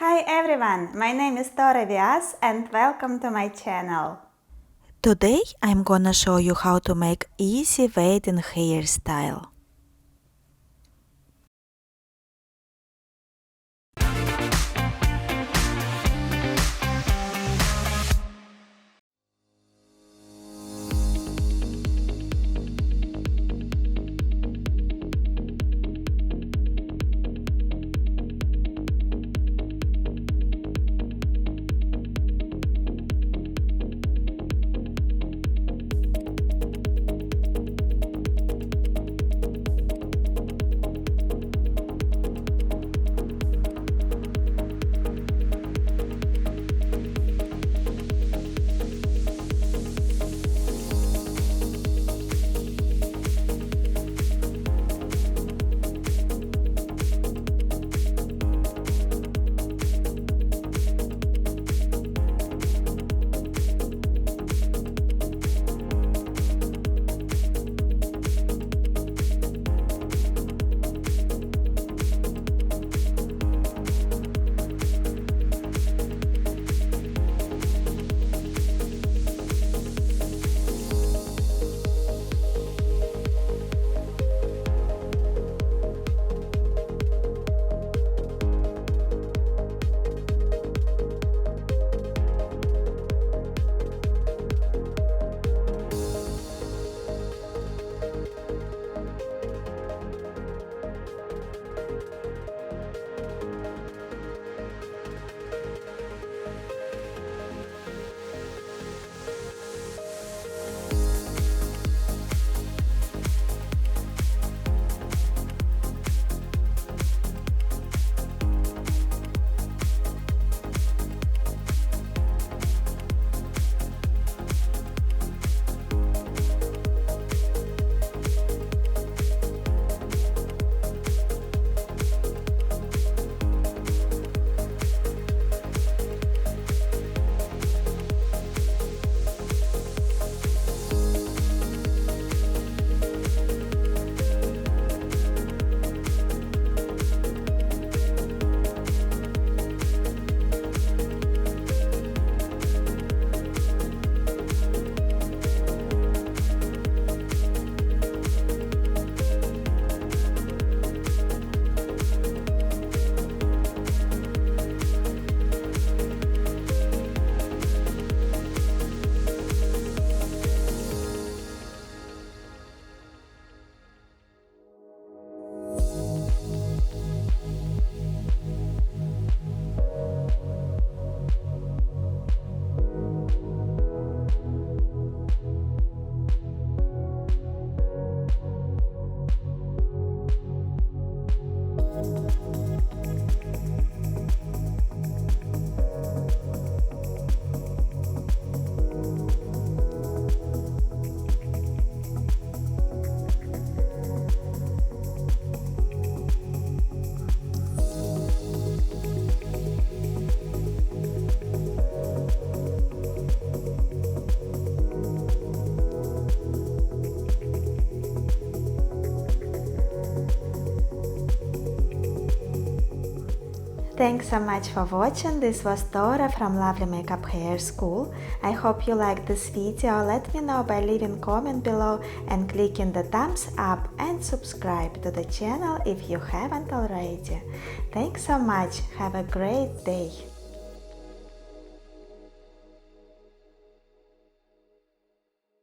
Hi everyone, my name is Tora Vias and welcome to my channel. Today I'm gonna show you how to make easy wedding hairstyle. Thanks so much for watching. This was Tora from Lovely Makeup Hair School. I hope you liked this video. Let me know by leaving comment below and clicking the thumbs up and subscribe to the channel if you haven't already. Thanks so much. Have a great day.